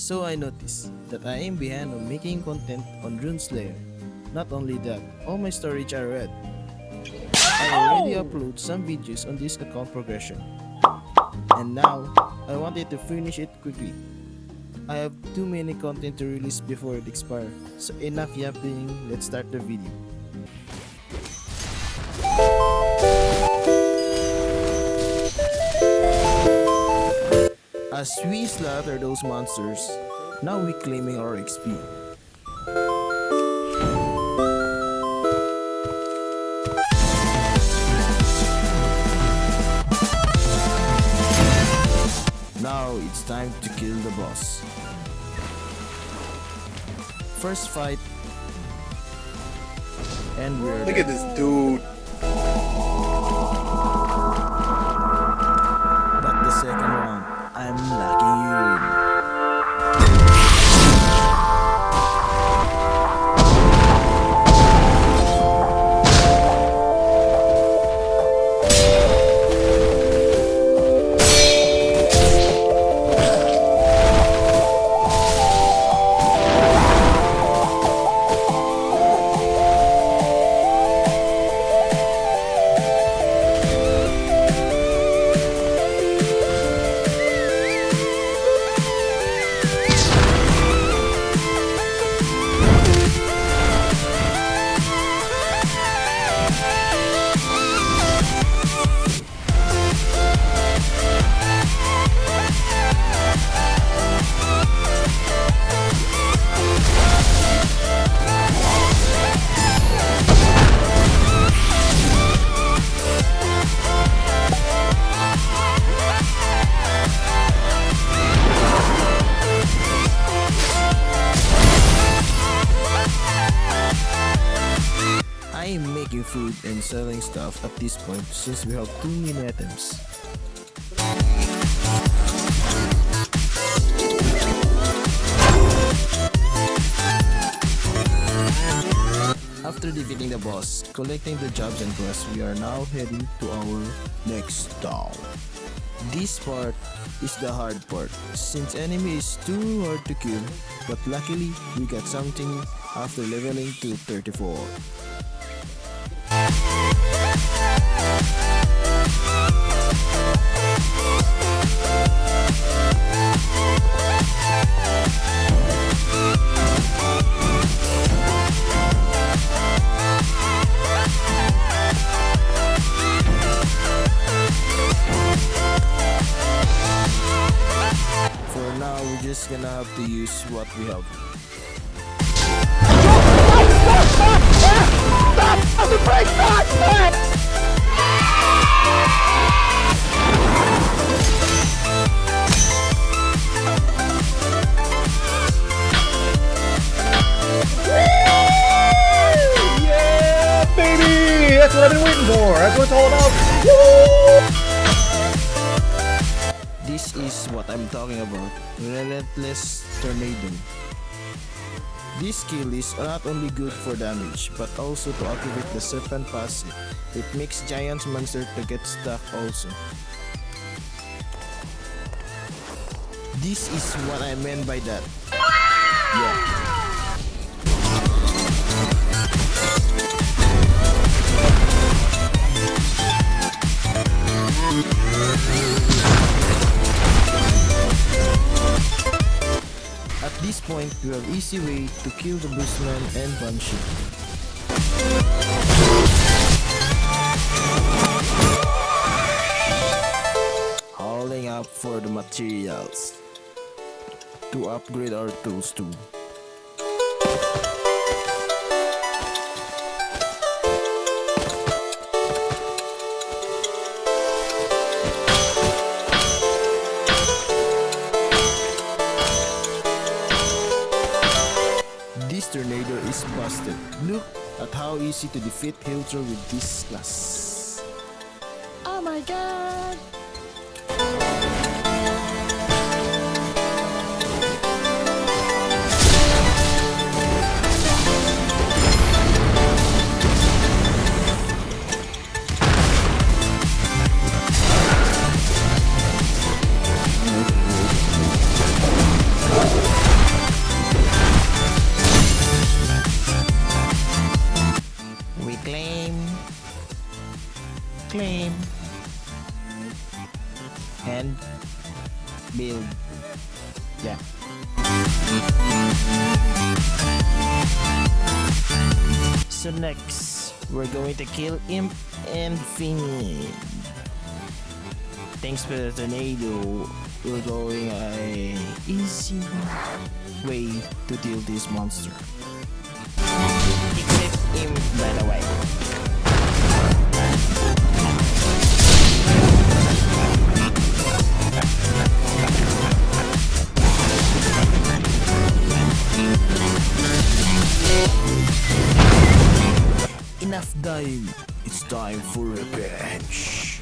So I noticed that I am behind on making content on Rune Slayer. Not only that, all my storage are red. I already upload some videos on this account progression. And now, I wanted to finish it quickly. I have too many content to release before it expires. So enough yapping, let's start the video. As we slaughter those monsters, now we claiming our XP. Now it's time to kill the boss. First fight, and we're Look at this dude. But the second round, I'm locking you in. I am making food and selling stuff at this point since we have too many items. After defeating the boss, collecting the jobs and quests, we are now heading to our next town. This part is the hard part since enemy is too hard to kill, but luckily we got something after leveling to 34. For now, we're just gonna have to use what we have. Stop the brake! Stop! Yeah, baby! That's what I've been waiting for. That's what it's all about. Woo! This is what I'm talking about, Relentless Tornado. This skill is not only good for damage, but also to activate the Serpent passive. It makes giant monsters to get stuck also. This is what I meant by that. Yeah. At this point, we have easy way to kill the Bushman and Banshee. Hauling up for the materials to upgrade our tools too. This tornado is busted. Look at how easy to defeat Hiltro with this class. Oh my god! Yeah. So next, we're going to kill Imp and Fiend. Thanks for the tornado, we're going a easy way to deal this monster. Except Imp, by the way. Enough dying. It's time for revenge.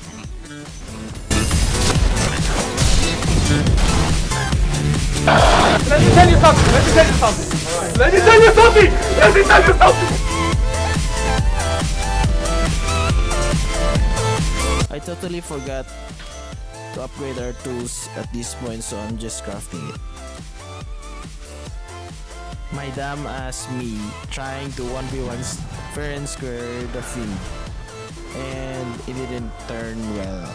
Let me tell you something. Let me tell you something. Let me tell you something. Let me tell you something. I totally forgot to upgrade our tools at this point, so I'm just crafting it. My dumb ass me trying to 1v1 fair and square the Fiend, and it didn't turn well.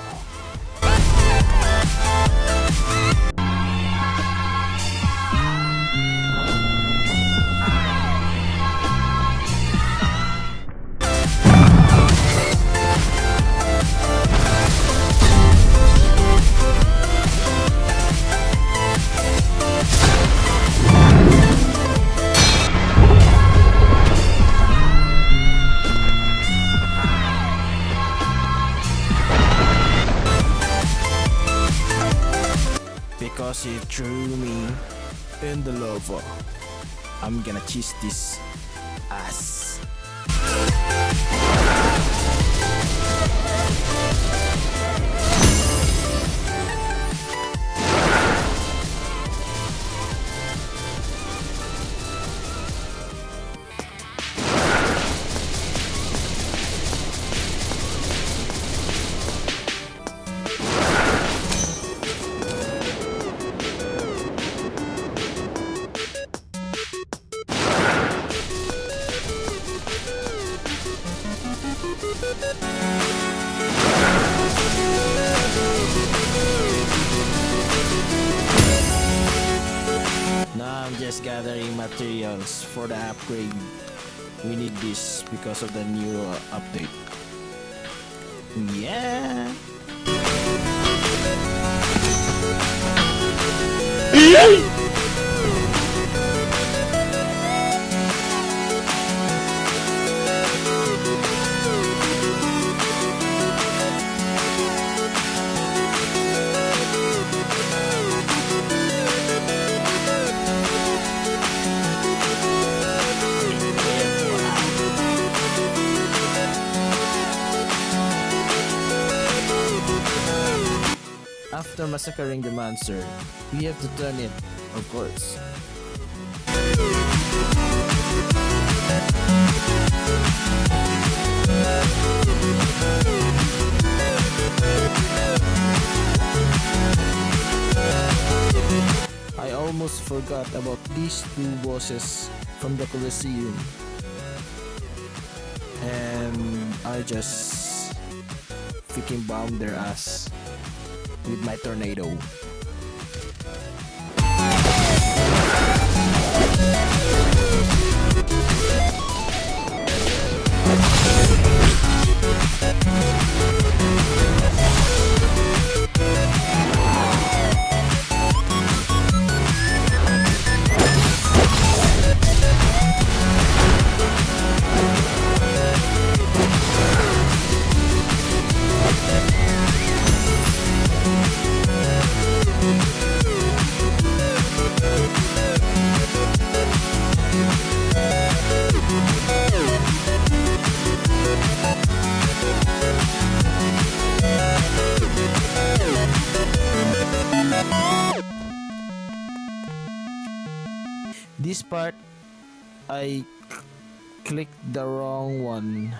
Because he threw me in the lava, I'm gonna cheese this ass. Now I'm just gathering materials for the upgrade. We need this because of the new update. Yeah. After massacring the monster, we have to turn it, of course. I almost forgot about these two bosses from the Colosseum, and I just freaking bombed their ass with my tornado. This part, I clicked the wrong one.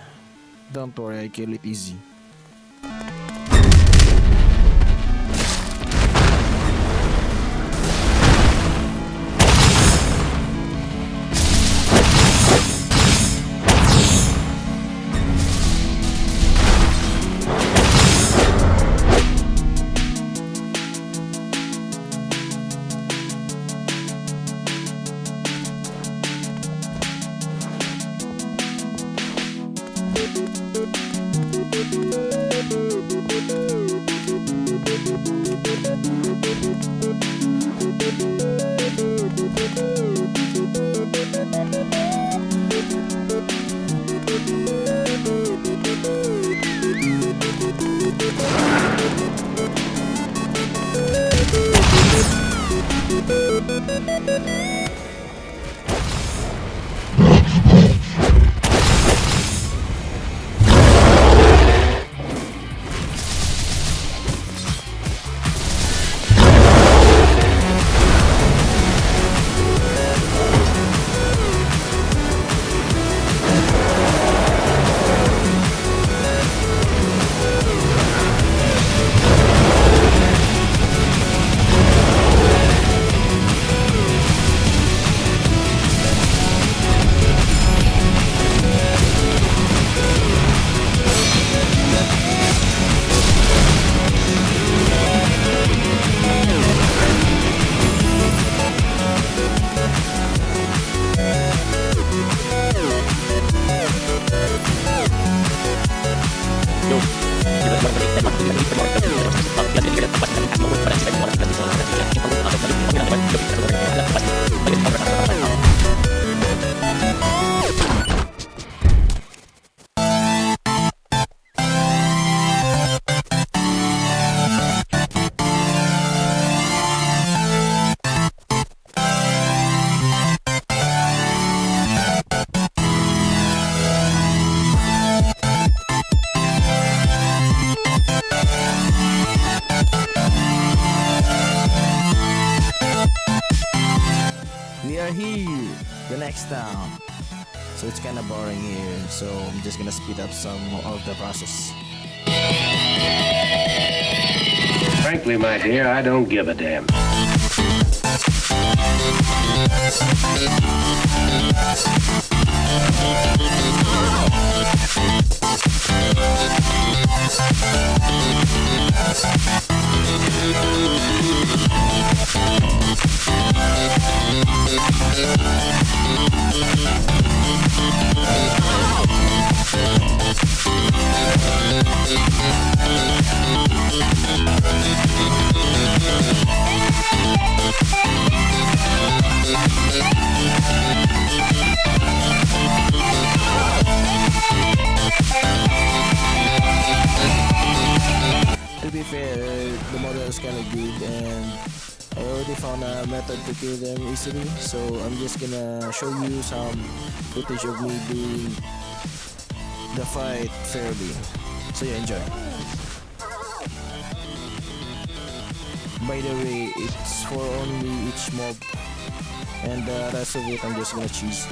Don't worry, I kill it easy. We are here, the next town. So it's kind of boring here, so I'm just gonna speed up some of the process. Frankly, my dear, I don't give a damn. To be fair, the model is kind of good, and I already found a method to kill them easily, so I'm just gonna show you some footage of me doing the fight fairly. So you enjoy. By the way, it's for only each mob, and the rest of it I'm just gonna choose.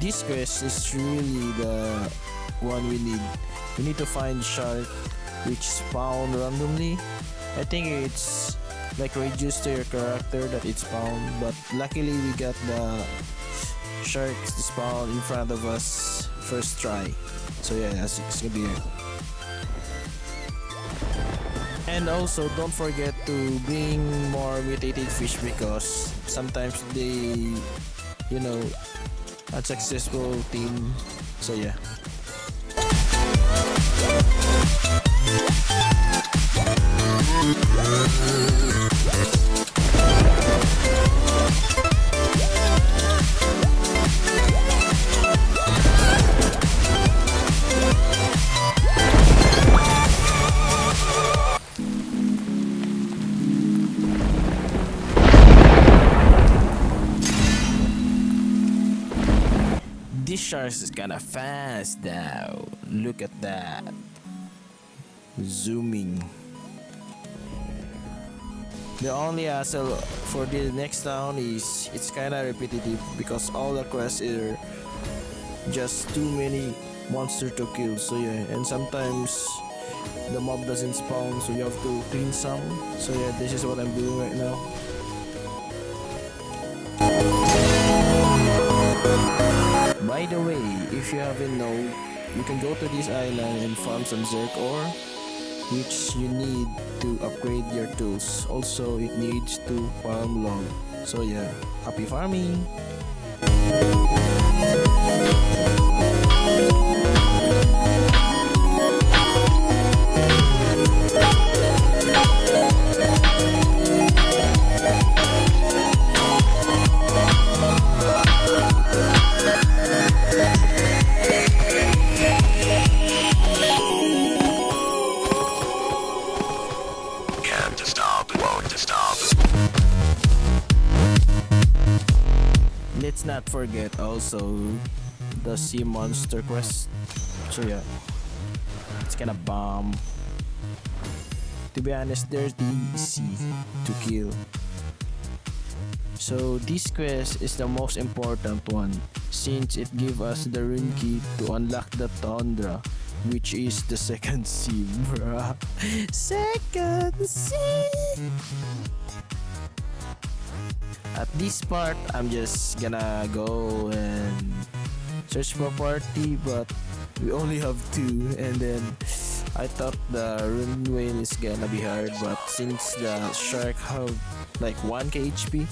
this quest is really the one we need. We need to find shark which spawn randomly. I think it's like reduced to your character that it spawned, but luckily we got the sharks to spawn in front of us first try. So yeah, it's gonna be here. And also don't forget to bring more mutated fish because sometimes they, you know, unsuccessful team. So yeah. This shark is kinda fast now. Look at that. Zooming. The only hassle for the next town is it's kinda repetitive because all the quests are just too many monsters to kill. So yeah, and sometimes the mob doesn't spawn, so you have to clean some. So yeah, this is what I'm doing right now. By the way, if you haven't known, you can go to this island and farm some Zerk ore, which you need to upgrade your tools. Also, it needs to farm log. So yeah, happy farming! Let's not forget also the sea monster quest. So yeah, it's kinda bomb. To be honest, they're easy to kill. So this quest is the most important one since it gives us the rune key to unlock the tundra, which is the second sea, bruh. Second sea! At this part, I'm just gonna go and search for party, but we only have 2, and then I thought the rune whale is gonna be hard, but since the shark have like 1k HP,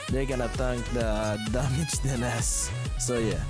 they're gonna tank the damage than us. So yeah.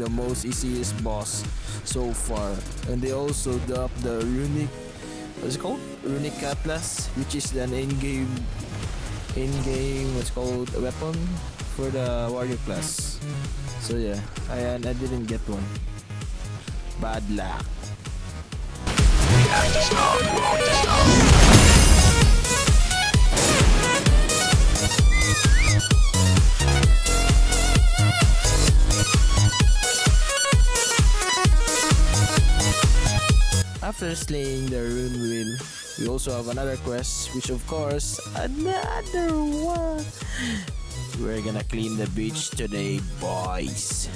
the most easiest boss so far. And they also dropped the runic, what's it called? Runic Atlas, which is an in-game what's called a weapon for the warrior class. So yeah, I didn't get one. Bad luck. After slaying the rune wheel, we also have another quest, which of course, another one. We're gonna clean the beach today, boys.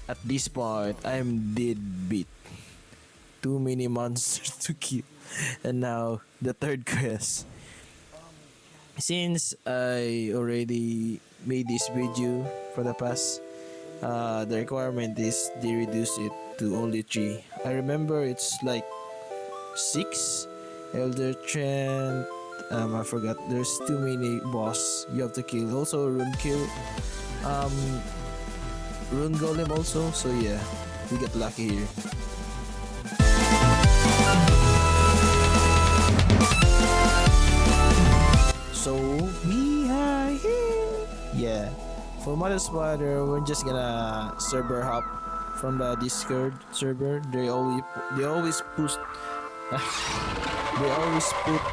At this point, I'm dead beat. Too many monsters to kill. And now, the third quest. Since I already made this video for the past, the requirement is they reduce it to only 3. I remember it's like 6. Elder Trent, I forgot. There's too many boss you have to kill. Also rune kill, rune golem also. So yeah, we get lucky here. So we are here. Yeah. For Mother Spider, we're just gonna server hop from the Discord server. They always post they always put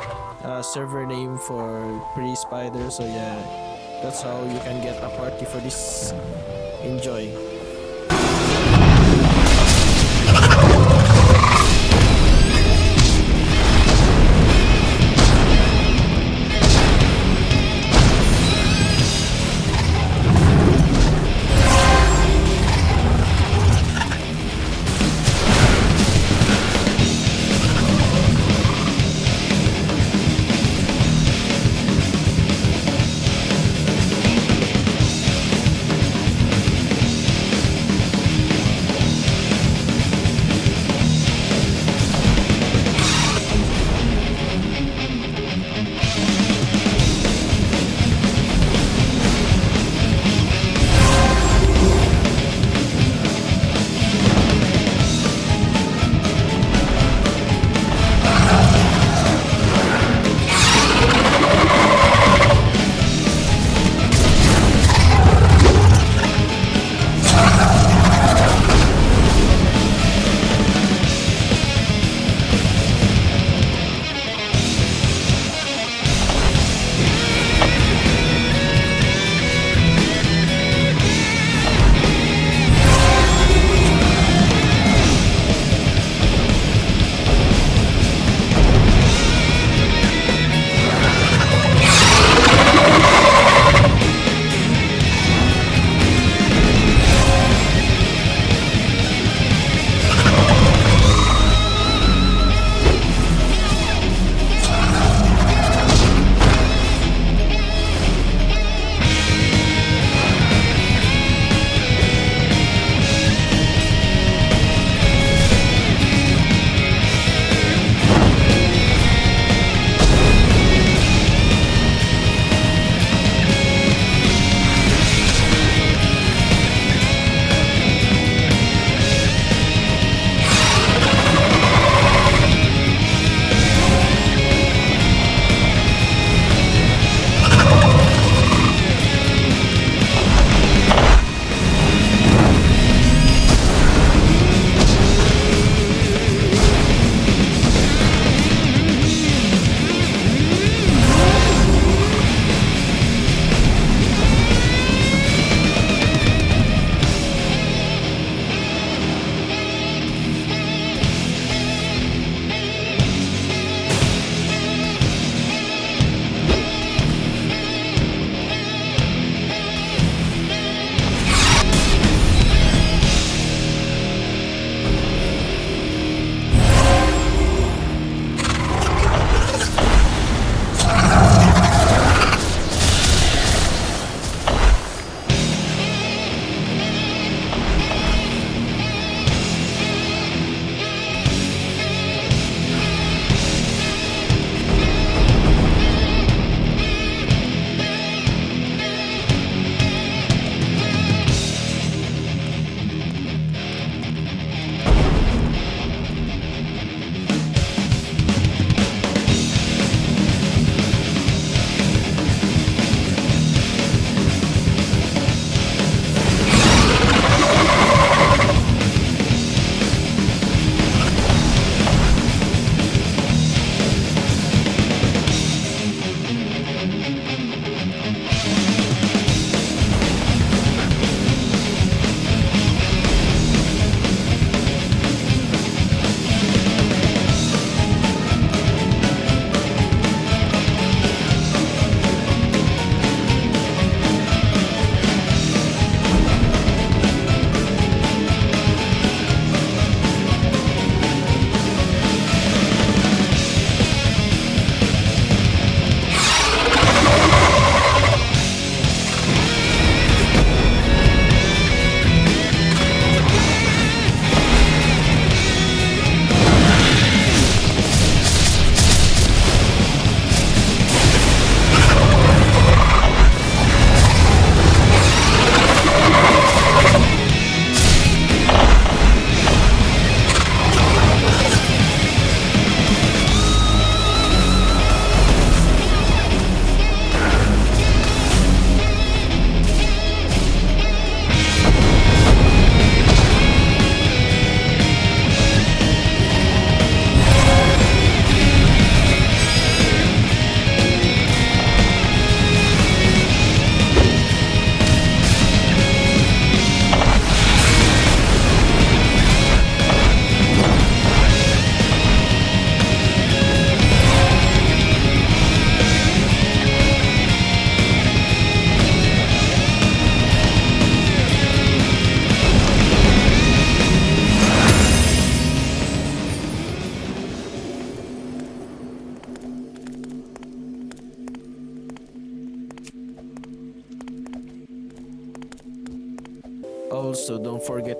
a server name for Pretty Spider. So yeah, that's how you can get a party for this. Enjoy.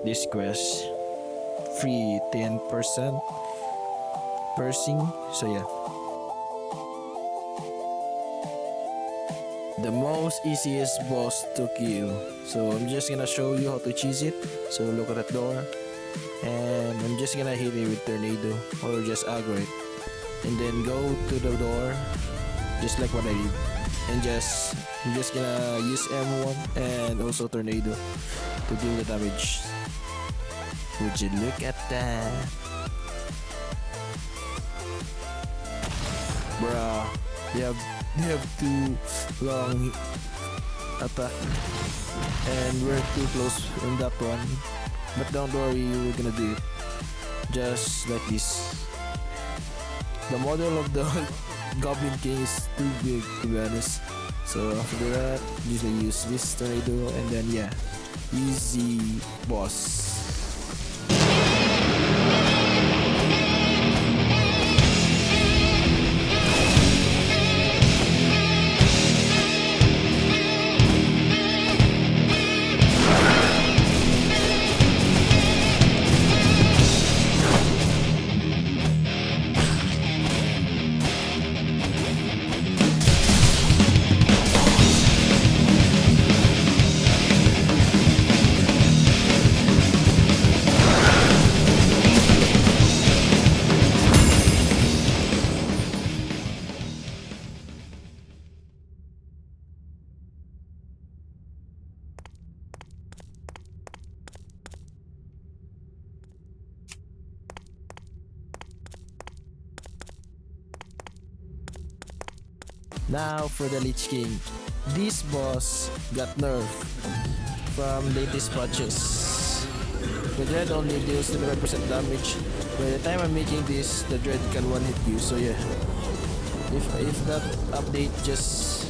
this quest. Free 10% pursing. So yeah. The most easiest boss to kill. So I'm just gonna show you how to cheese it. So look at that door. And I'm just gonna hit it with tornado or just aggro it. And then go to the door just like what I did. And I'm just gonna use M1 and also tornado to deal the damage. Would you look at that? Bruh, you have too long attack and we're too close in that one. But don't worry, we're gonna do it just like this. The model of the Goblin King is too big to be honest. So after that, usually use this tornado and then yeah, easy boss. Now for the Lich King. This boss got nerfed from latest patches. The Dread only deals 25% damage. By the time I'm making this, the Dread can one-hit you. So yeah, if that update just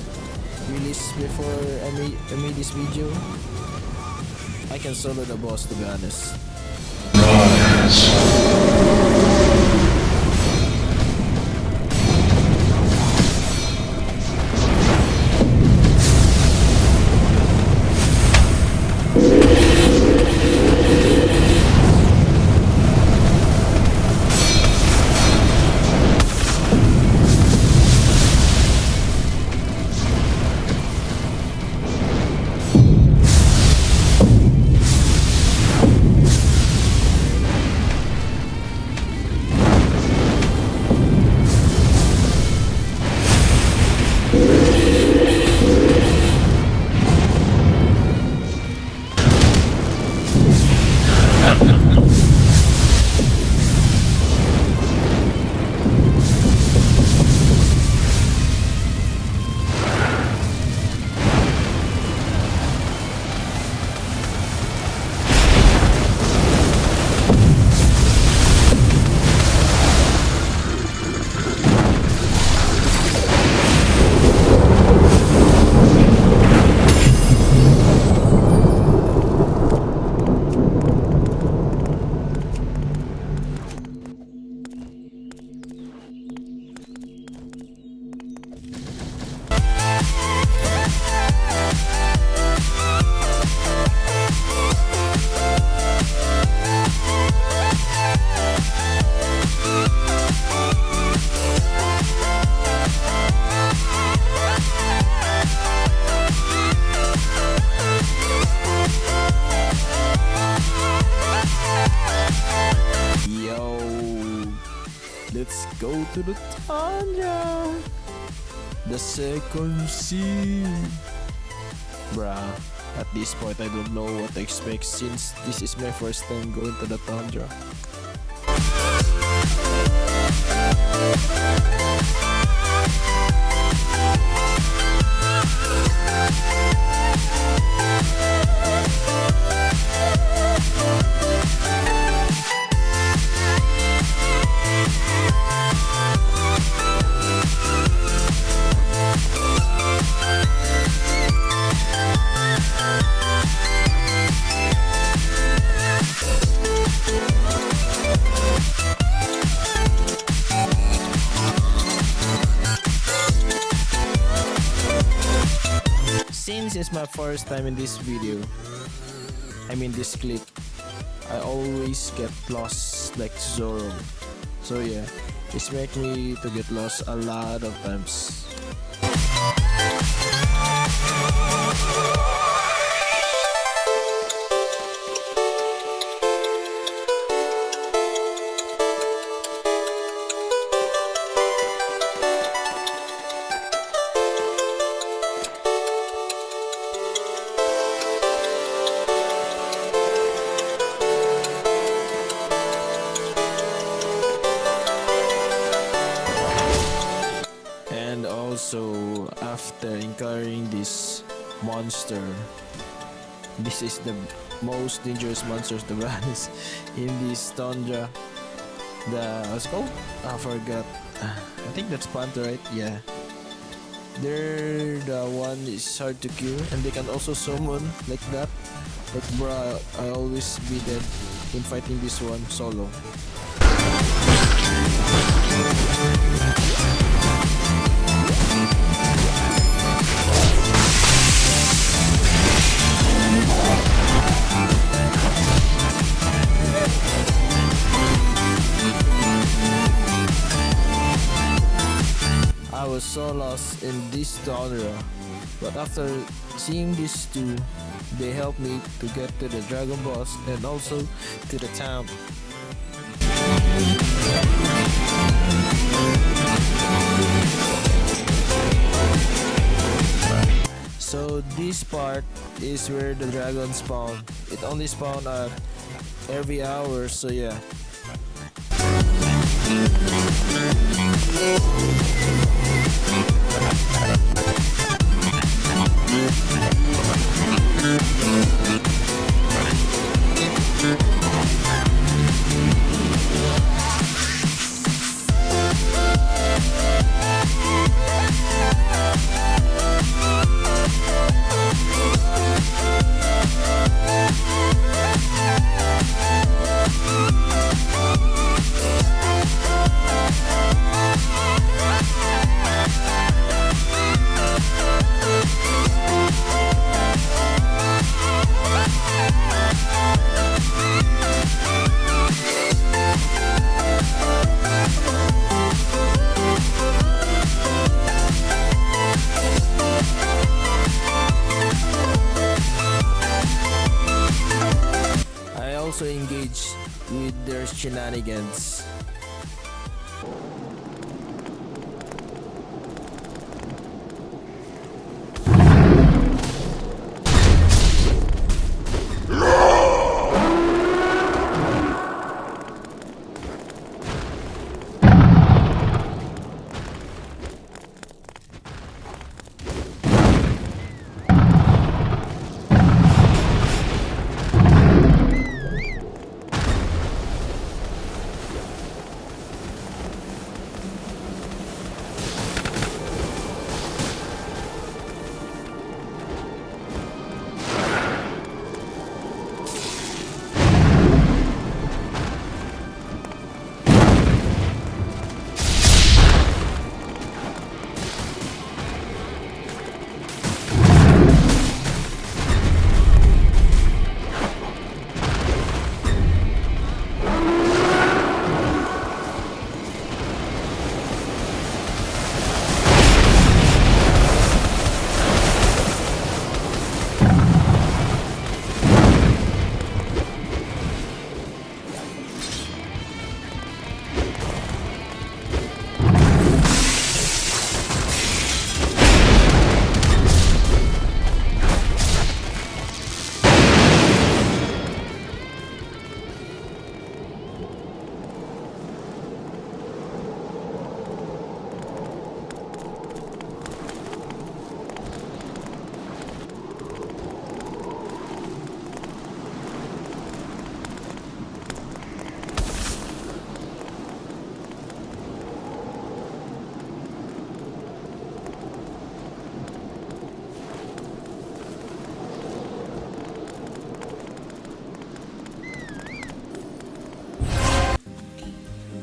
released before I made this video, I can solo the boss to be honest. Let's go to the Tundra, the second sea. Bruh, at this point I don't know what to expect since this is my first time going to the Tundra. Since it's my first time in this video, I mean this clip, I always get lost like Zoro. So yeah, it's make me to get lost a lot of times. And also, after encountering this monster, this is the most dangerous monsters to be honest in this tundra. The what's it called? I forgot. I think that's panther, right? Yeah. They're the one is hard to kill, and they can also summon like that. Like bro, I always be dead in fighting this one solo. I was so lost in this genre, but after seeing these two, they helped me to get to the dragon boss and also to the town. So this part is where the dragon spawn. It only spawn at every hour, so yeah. I also engage with their shenanigans.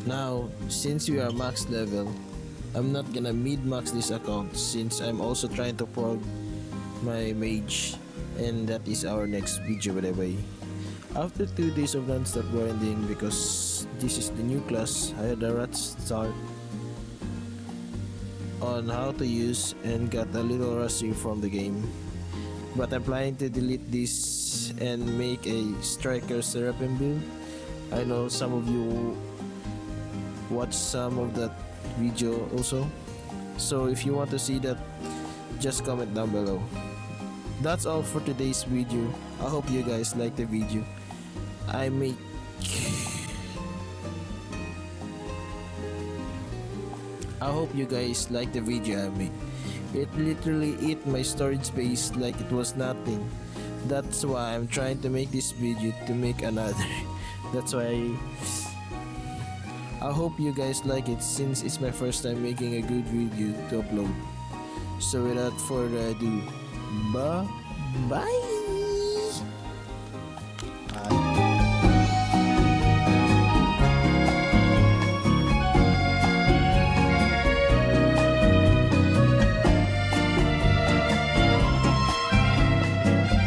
Now, since we are max level, I'm not gonna mid-max this account since I'm also trying to prog my mage, and that is our next video by the way. After 2 days of non-stop grinding because this is the new class, I had a rat start on how to use and got a little rusty from the game. But I'm planning to delete this and make a striker seraphim build. I know some of you watch some of that video also. So if you want to see that, just comment down below. That's all for today's video. I hope you guys like the video. I hope you guys like the video I made. It literally ate my storage space like it was nothing. That's why I'm trying to make this video to make another. That's why I hope you guys like it since it's my first time making a good video to upload. So without further ado, bye.